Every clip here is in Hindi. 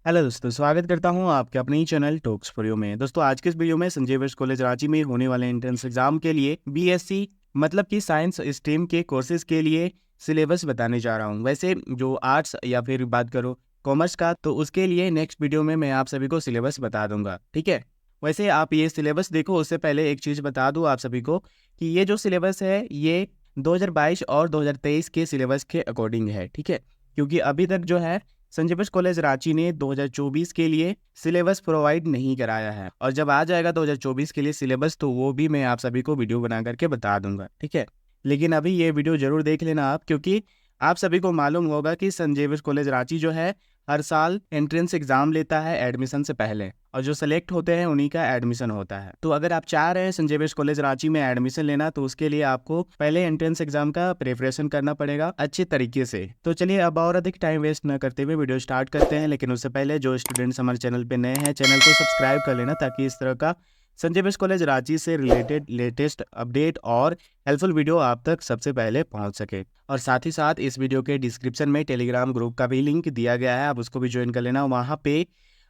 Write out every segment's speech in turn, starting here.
हेलो दोस्तों, स्वागत करता हूं आपके अपने ही चैनल टॉक्स फॉर यू में। दोस्तों, आज के इस वीडियो में संजय वेस्ट कॉलेज रांची में होने वाले एंट्रेंस एग्जाम के लिए बीएससी मतलब कि साइंस स्ट्रीम के कोर्सेज के लिए सिलेबस बताने जा रहा हूं। वैसे जो आर्ट्स या फिर बात करो कॉमर्स का, तो उसके लिए नेक्स्ट वीडियो में मैं आप सभी को सिलेबस बता दूंगा, ठीक है। वैसे आप ये सिलेबस देखो, उससे पहले एक चीज़ बता दूँ आप सभी को कि ये जो सिलेबस है ये 2022 और 2023 के सिलेबस के अकॉर्डिंग है, ठीक है। क्योंकि अभी तक जो है संजय वेस्ट कॉलेज रांची ने 2024 के लिए सिलेबस प्रोवाइड नहीं कराया है, और जब आ जाएगा 2024 के लिए सिलेबस तो वो भी मैं आप सभी को वीडियो बना करके बता दूंगा, ठीक है। लेकिन अभी ये वीडियो जरूर देख लेना आप, क्योंकि आप सभी को मालूम होगा कि संजय वेस्ट कॉलेज रांची जो है हर साल एंट्रेंस एग्जाम लेता है एडमिशन से पहले, और जो सेलेक्ट होते हैं उन्हीं का एडमिशन होता है। तो अगर आप चाह रहे हैं संजय वेस्ट कॉलेज रांची में एडमिशन लेना, तो उसके लिए आपको पहले एंट्रेंस एग्जाम का प्रिपरेशन करना पड़ेगा अच्छे तरीके से। तो चलिए अब और अधिक टाइम वेस्ट न करते हुए वीडियो स्टार्ट करते हैं। लेकिन उससे पहले जो स्टूडेंट्स हमारे चैनल पे नए हैं, चैनल को सब्सक्राइब कर लेना, ताकि इस तरह का संजय वेस्ट कॉलेज रांची से रिलेटेड लेटेस्ट अपडेट और हेल्पफुल वीडियो आप तक सबसे पहले पहुंच सके। और साथ ही साथ इस वीडियो के डिस्क्रिप्शन में टेलीग्राम ग्रुप का भी लिंक दिया गया है, आप उसको भी ज्वाइन कर लेना। वहाँ पे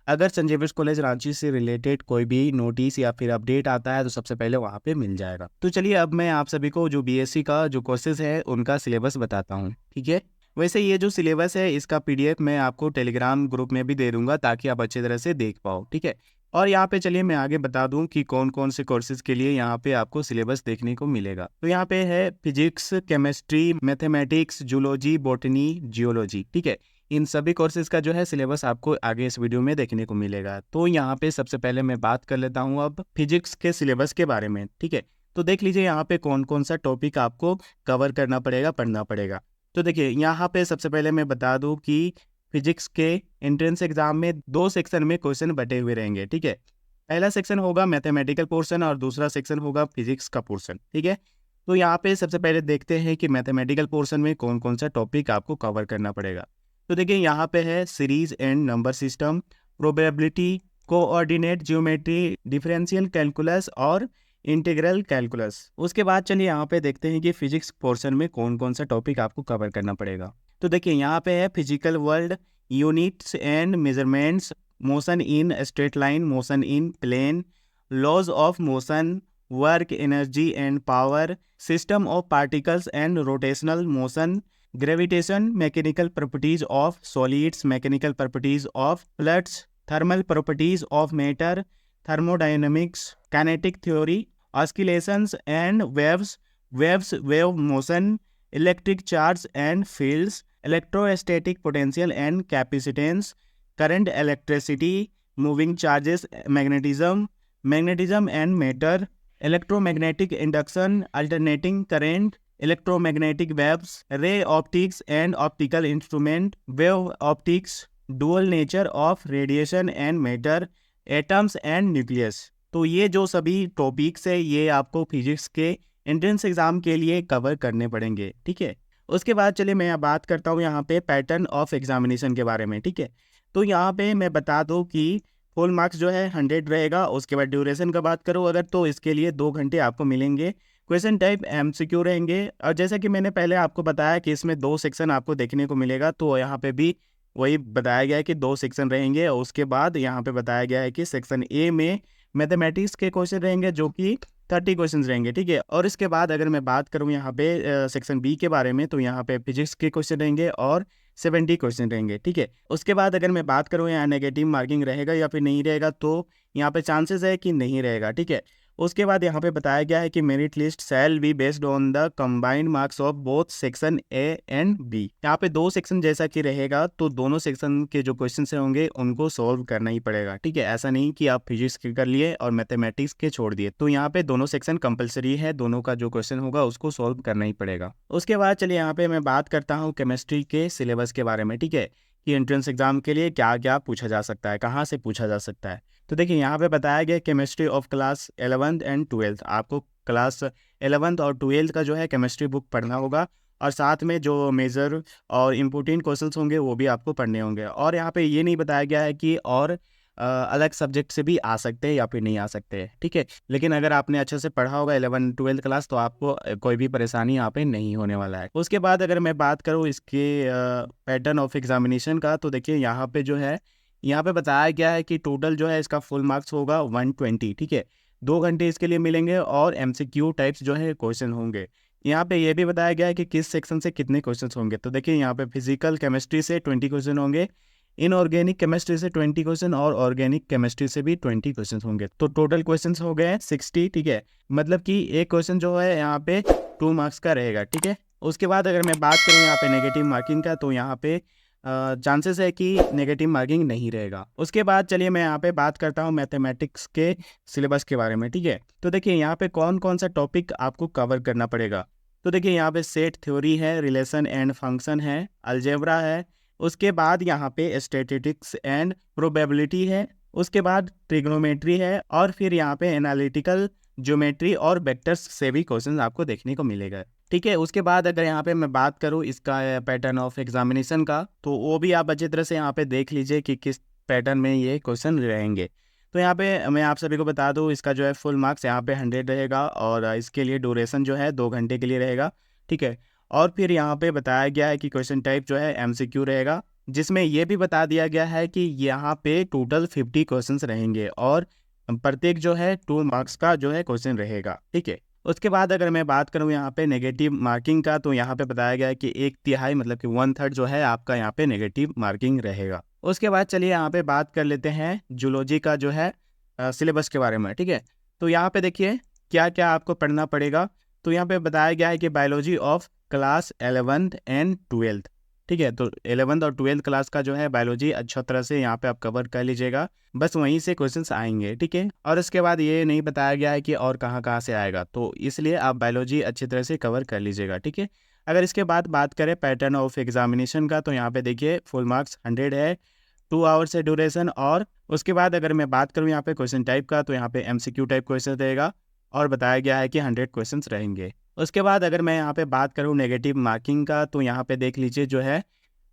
अगर संजय वेस्ट कॉलेज रांची से रिलेटेड कोई भी नोटिस या फिर अपडेट आता है तो सबसे पहले वहाँ पे मिल जाएगा। तो चलिए अब मैं आप सभी को जो बीएससी का जो कोर्सेज है उनका सिलेबस बताता हूँ, ठीक है। वैसे ये जो सिलेबस है इसका पीडीएफ मैं आपको टेलीग्राम ग्रुप में भी दे दूंगा, ताकि आप अच्छी तरह से देख पाओ, ठीक है। और यहाँ पे चलिए मैं आगे बता दूं कि कौन कौन से कोर्सेज के लिए यहाँ पे आपको सिलेबस देखने को मिलेगा। तो यहाँ पे है physics, chemistry, mathematics, zoology, botany, geology, ठीक है। इन सभी कोर्सेज का जो है सिलेबस आपको आगे इस वीडियो में देखने को मिलेगा। तो यहाँ पे सबसे पहले मैं बात कर लेता हूँ अब फिजिक्स के सिलेबस के बारे में, ठीक है। तो देख लीजिए यहाँ पे कौन कौन सा टॉपिक आपको कवर करना पड़ेगा, पढ़ना पड़ेगा। तो देखिए यहाँ पे सबसे पहले मैं बता दूँ कि फिजिक्स के एंट्रेंस एग्जाम में दो सेक्शन में क्वेश्चन बटे हुए रहेंगे, ठीक है। पहला सेक्शन होगा मैथमेटिकल पोर्शन और दूसरा सेक्शन होगा फिजिक्स का पोर्शन, ठीक है। तो यहाँ पे सबसे पहले देखते हैं कि मैथमेटिकल पोर्शन में कौन कौन सा टॉपिक आपको कवर करना पड़ेगा। तो देखिए यहाँ पे है series and number system, probability, coordinate geometry, differential calculus और इंटीग्रल कैलकुलस। उसके बाद चलिए यहाँ पे देखते हैं कि फिजिक्स पोर्शन में कौन कौन सा टॉपिक आपको कवर करना पड़ेगा। तो देखिए यहाँ पे है physical world, units and measurements, motion in straight line, motion in plane, laws of motion, work, energy and power, system of particles and rotational motion, gravitation, mechanical properties of solids, mechanical properties of fluids, thermal properties of matter, thermodynamics, kinetic theory, oscillations and waves, wave motion, electric charge and fields, electrostatic potential and capacitance, current, electricity, moving charges, magnetism and matter, electromagnetic induction, alternating current, electromagnetic waves, ray optics and optical instrument, wave optics, dual nature of radiation and matter, atoms and nucleus। तो ये जो सभी टॉपिक्स है ये आपको फिजिक्स के एंट्रेंस एग्जाम के लिए कवर करने पड़ेंगे, ठीक है। उसके बाद चलिए मैं बात करता हूँ यहाँ पे पैटर्न ऑफ एग्जामिनेशन के बारे में, ठीक है। तो यहाँ पे मैं बता दूँ कि फुल मार्क्स जो है 100 रहेगा। उसके बाद ड्यूरेशन का बात करूँ अगर, तो इसके लिए 2 घंटे आपको मिलेंगे। क्वेश्चन टाइप एमसीक्यू रहेंगे, और जैसा कि मैंने पहले आपको बताया कि इसमें 2 सेक्शन आपको देखने को मिलेगा, तो यहाँ पे भी वही बताया गया है कि 2 सेक्शन रहेंगे। और उसके बाद यहाँ पे बताया गया है कि सेक्शन ए में मैथमेटिक्स के क्वेश्चन रहेंगे जो कि 30 क्वेश्चन रहेंगे, ठीक है। और इसके बाद अगर मैं बात करूँ यहाँ पे सेक्शन बी के बारे में, तो यहाँ पे फिजिक्स के क्वेश्चन रहेंगे और 70 क्वेश्चन रहेंगे, ठीक है। उसके बाद अगर मैं बात करूँ यहाँ नेगेटिव मार्किंग रहेगा या फिर नहीं रहेगा, तो यहाँ पे चांसेस है कि नहीं रहेगा, ठीक है। उसके बाद यहाँ पे बताया गया है कि merit list shall be based on the combined marks of both section A and B. यहाँ पे 2 सेक्शन जैसा कि रहेगा, तो दोनों सेक्शन के जो क्वेश्चन होंगे उनको सॉल्व करना ही पड़ेगा, ठीक है। ऐसा नहीं कि आप फिजिक्स के कर लिए और मैथमेटिक्स के छोड़ दिए। तो यहाँ पे दोनों सेक्शन कंपलसरी है, दोनों का जो क्वेश्चन होगा उसको सॉल्व करना ही पड़ेगा। उसके बाद चलिए यहाँ पे मैं बात करता हूँ केमिस्ट्री के सिलेबस के बारे में, ठीक है, कि एंट्रेंस एग्जाम के लिए क्या क्या पूछा जा सकता है, कहाँ से पूछा जा सकता है। तो देखिए यहाँ पे बताया गया chemistry of class 11th and 12th। आपको क्लास 11th और 12th का जो है केमिस्ट्री बुक पढ़ना होगा, और साथ में जो मेजर और इम्पोर्टेंट क्वेश्चंस होंगे वो भी आपको पढ़ने होंगे। और यहाँ पे ये नहीं बताया गया है कि और अलग सब्जेक्ट से भी आ सकते हैं या फिर नहीं आ सकते हैं, ठीक है। लेकिन अगर आपने अच्छे से पढ़ा होगा 11th 12th क्लास, तो आपको कोई भी परेशानी यहाँ पे नहीं होने वाला है। उसके बाद अगर मैं बात करूँ इसके पैटर्न ऑफ एग्जामिनेशन का, तो देखिए यहाँ पे जो है यहाँ पे बताया गया है कि टोटल जो है इसका फुल मार्क्स होगा 120, ठीक है। 2 घंटे इसके लिए मिलेंगे और एमसीक्यू टाइप्स जो है क्वेश्चन होंगे। यहाँ पे ये भी बताया गया है कि किस सेक्शन से कितने क्वेश्चन होंगे। तो देखिए यहाँ पे फिजिकल केमिस्ट्री से 20 क्वेश्चन होंगे, इनऑर्गेनिक केमिस्ट्री से 20 क्वेश्चन और ऑर्गेनिक केमिस्ट्री से भी 20 क्वेश्चन होंगे। तो टोटल क्वेश्चन हो गए 60, ठीक है। मतलब कि एक क्वेश्चन जो है यहाँ पे 2 मार्क्स का रहेगा, ठीक है। उसके बाद अगर मैं बात करूँ यहाँ पे नेगेटिव मार्किंग का, तो यहाँ पे चांसेस है कि नेगेटिव मार्किंग नहीं रहेगा। उसके बाद चलिए मैं यहाँ पे बात करता हूँ मैथमेटिक्स के सिलेबस के बारे में, ठीक है। तो देखिए यहाँ पे कौन कौन सा टॉपिक आपको कवर करना पड़ेगा। तो देखिए यहाँ पे सेट थ्योरी है, रिलेशन एंड फंक्शन है, अलजेब्रा है, उसके बाद यहाँ पे स्टैटिस्टिक्स एंड प्रोबेबिलिटी है, उसके बाद ट्रिग्नोमेट्री है, और फिर यहाँ पे एनालिटिकल ज्योमेट्री और वेक्टर्स से भी क्वेश्चन आपको देखने को मिलेगा, ठीक है। उसके बाद अगर यहाँ पे मैं बात करूँ इसका पैटर्न ऑफ एग्जामिनेशन का, तो वो भी आप अच्छी तरह से यहाँ पे देख लीजिए कि किस पैटर्न में ये क्वेश्चन रहेंगे। तो यहाँ पे मैं आप सभी को बता दूँ, इसका जो है फुल मार्क्स यहाँ पे 100 रहेगा और इसके लिए ड्यूरेशन जो है 2 घंटे के लिए रहेगा, ठीक है। और फिर यहाँ पे बताया गया है कि क्वेश्चन टाइप जो है एमसीक्यू रहेगा, जिसमें ये भी बता दिया गया है कि यहाँ पे टोटल 50 क्वेश्चंस रहेंगे और प्रत्येक जो है 2 मार्क्स का जो है क्वेश्चन रहेगा, ठीक है। उसके बाद अगर मैं बात करूँ यहाँ पे नेगेटिव मार्किंग का, तो यहाँ पे बताया गया है कि 1/3 मतलब कि 1/3 जो है आपका यहाँ पे नेगेटिव मार्किंग रहेगा। उसके बाद चलिए यहाँ पे बात कर लेते हैं जूलॉजी का जो है सिलेबस के बारे में, ठीक है। तो यहाँ पे देखिए क्या क्या आपको पढ़ना पड़ेगा। तो यहाँ पे बताया गया है कि biology of class 11th and 12th, ठीक है। तो 11th और 12th क्लास का जो है बायोलॉजी अच्छा तरह से यहाँ पे आप कवर कर लीजिएगा, बस वहीं से क्वेश्चंस आएंगे, ठीक है। और इसके बाद ये नहीं बताया गया है कि और कहाँ कहाँ से आएगा, तो इसलिए आप बायोलॉजी अच्छी तरह से कवर कर लीजिएगा, ठीक है। अगर इसके बाद बात करें पैटर्न ऑफ एग्जामिनेशन का, तो यहाँ पे देखिए फुल मार्क्स 100 है, 2 आवर्स है ड्यूरेशन। और उसके बाद अगर मैं बात करूँ यहाँ पे क्वेश्चन टाइप का, तो यहाँ पे एमसीक्यू टाइप क्वेश्चन रहेगा और बताया गया है कि 100 क्वेश्चन रहेंगे। उसके बाद अगर मैं यहाँ पे बात करूँ नेगेटिव मार्किंग का, तो यहाँ पे देख लीजिए जो है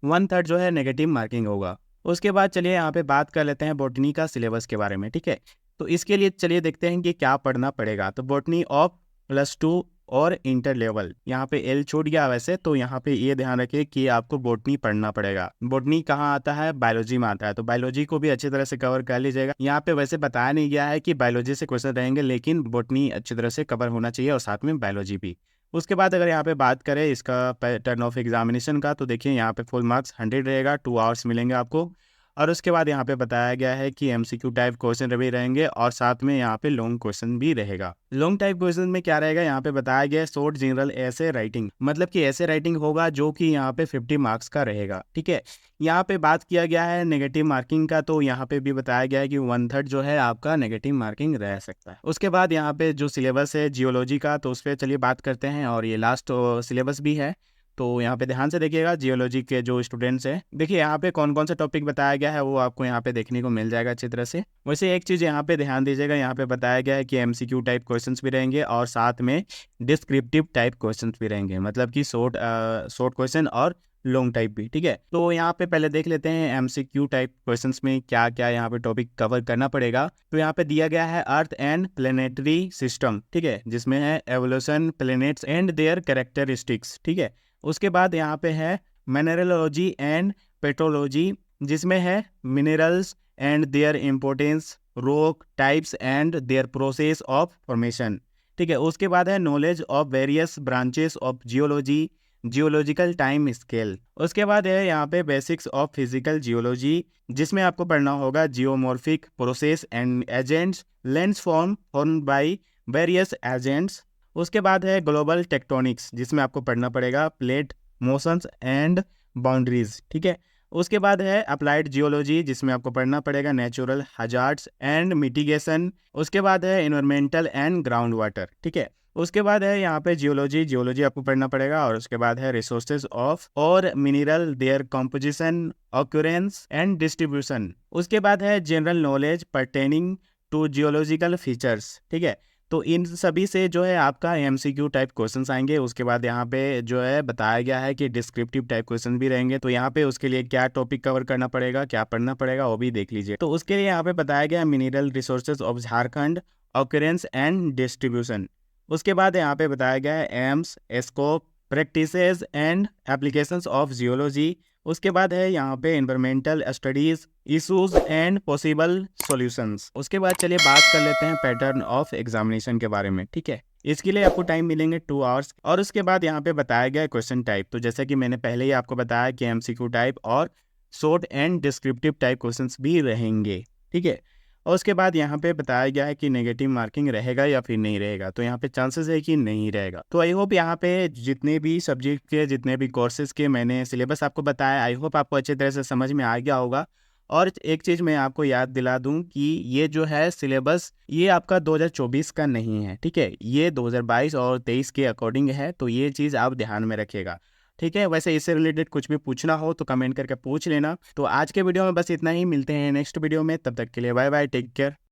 1/3 जो है नेगेटिव मार्किंग होगा। उसके बाद चलिए यहाँ पे बात कर लेते हैं बॉटनी का सिलेबस के बारे में, ठीक है। तो इसके लिए चलिए देखते हैं कि क्या पढ़ना पड़ेगा। तो बॉटनी ऑफ +2 और इंटर लेवल, यहाँ पे एल छूट गया वैसे, तो यहाँ पे ये ध्यान रखिए कि आपको बॉटनी पढ़ना पड़ेगा। बॉटनी कहाँ आता है, बायोलॉजी में आता है, तो बायोलॉजी को भी अच्छी तरह से कवर कर लीजिएगा। यहाँ पे वैसे बताया नहीं गया है कि बायोलॉजी से क्वेश्चन रहेंगे, लेकिन बॉटनी अच्छी तरह से कवर होना चाहिए और साथ में बायोलॉजी भी। उसके बाद अगर यहाँ पे बात करें इसका पैटर्न ऑफ एग्जामिनेशन का, तो देखिए यहाँ पे फुल मार्क्स 100 रहेगा, 2 आवर्स मिलेंगे आपको। और उसके बाद यहाँ पे बताया गया है कि एमसीक्यू टाइप क्वेश्चन भी रहेंगे और साथ में यहाँ पे लॉन्ग क्वेश्चन भी रहेगा। लॉन्ग टाइप क्वेश्चन में क्या रहेगा, यहाँ पे बताया गया है शॉर्ट जनरल ऐसे राइटिंग, मतलब कि ऐसे राइटिंग होगा जो कि यहाँ पे 50 मार्क्स का रहेगा, ठीक है। यहाँ पे बात किया गया है नेगेटिव मार्किंग का, तो यहाँ पे भी बताया गया है कि 1/3 जो है आपका नेगेटिव मार्किंग रह सकता है। उसके बाद यहाँ पे जो सिलेबस है जियोलॉजी का, तो उस पर चलिए बात करते हैं, और ये लास्ट सिलेबस भी है, तो यहाँ पे ध्यान से देखिएगा। जियोलॉजी के जो स्टूडेंट्स हैं, देखिए यहाँ पे कौन कौन सा टॉपिक बताया गया है वो आपको यहाँ पे देखने को मिल जाएगा अच्छी तरह से। वैसे एक चीज़ यहाँ पे ध्यान दीजिएगा, यहाँ पे बताया गया है कि एमसीक्यू टाइप क्वेश्चंस भी रहेंगे और साथ में डिस्क्रिप्टिव टाइप क्वेश्चंस भी रहेंगे, मतलब कि शॉर्ट क्वेश्चन और लॉन्ग टाइप भी, ठीक है। तो यहाँ पे पहले देख लेते हैं एमसीक्यू टाइप क्वेश्चंस में क्या क्या यहाँ पे टॉपिक कवर करना पड़ेगा। तो यहाँ पे दिया गया है अर्थ एंड प्लेनेटरी सिस्टम, ठीक है, जिसमें है evolution, planets and there characteristics, ठीक है। उसके बाद यहाँ पे है मिनरलोजी एंड पेट्रोलॉजी, जिसमें है minerals and there importance, rock types and their process of formation, ठीक है। उसके बाद है knowledge of various branches of geology, geological time scale. उसके बाद है यहाँ पे बेसिक्स ऑफ फिजिकल जियोलॉजी, जिसमें आपको पढ़ना होगा geomorphic process and agents, lens form by various agents. उसके बाद है ग्लोबल टेक्टोनिक्स, जिसमें आपको पढ़ना पड़ेगा प्लेट मोशंस एंड बाउंड्रीज, ठीक है। उसके बाद है अप्लाइड जियोलॉजी, जिसमें आपको पढ़ना पड़ेगा नेचुरल हजार्ड्स एंड मिटिगेशन। उसके बाद है इन्वायरमेंटल एंड ग्राउंड वाटर, ठीक है। उसके बाद है यहाँ पे जियोलॉजी आपको पढ़ना पड़ेगा। और उसके बाद है resources of ore mineral, their composition, occurrence and distribution. उसके बाद है general knowledge pertaining to geological features, ठीक है। तो इन सभी से जो है आपका एमसीक्यू टाइप क्वेश्चंस आएंगे। उसके बाद यहाँ पे जो है बताया गया है कि डिस्क्रिप्टिव टाइप क्वेश्चन भी रहेंगे। तो यहाँ पे उसके लिए क्या टॉपिक कवर करना पड़ेगा, क्या पढ़ना पड़ेगा, वो भी देख लीजिए। तो उसके लिए यहाँ पे बताया गया mineral resources of Jharkhand, occurrence and distribution. उसके बाद यहाँ पे बताया गया है AIIMS, scope, practices and applications of geology, उसके बाद है यहाँ पे environmental studies, issues and possible solutions. उसके बाद चलिए बात कर लेते हैं पैटर्न ऑफ एग्जामिनेशन के बारे में, ठीक है। इसके लिए आपको टाइम मिलेंगे 2 आवर्स। और उसके बाद यहाँ पे बताया गया क्वेश्चन टाइप, तो जैसे कि मैंने पहले ही आपको बताया कि एमसीक्यू टाइप और short and descriptive type questions भी रहेंगे, ठीक है। और उसके बाद यहाँ पे बताया गया है कि नेगेटिव मार्किंग रहेगा या फिर नहीं रहेगा, तो यहाँ पे चांसेस है कि नहीं रहेगा। तो आई होप यहाँ पे जितने भी सब्जेक्ट के, जितने भी कोर्सेज के मैंने सिलेबस आपको बताया, आई होप आपको अच्छी तरह से समझ में आ गया होगा। और एक चीज़ मैं आपको याद दिला दूं कि ये जो है सिलेबस, ये आपका 2024 का नहीं है, ठीक है, ये 2022 और 23 के अकॉर्डिंग है, तो ये चीज़ आप ध्यान में रखिएगा, ठीक है। वैसे इससे रिलेटेड कुछ भी पूछना हो तो कमेंट करके पूछ लेना। तो आज के वीडियो में बस इतना ही, मिलते हैं नेक्स्ट वीडियो में, तब तक के लिए बाय बाय, टेक केयर।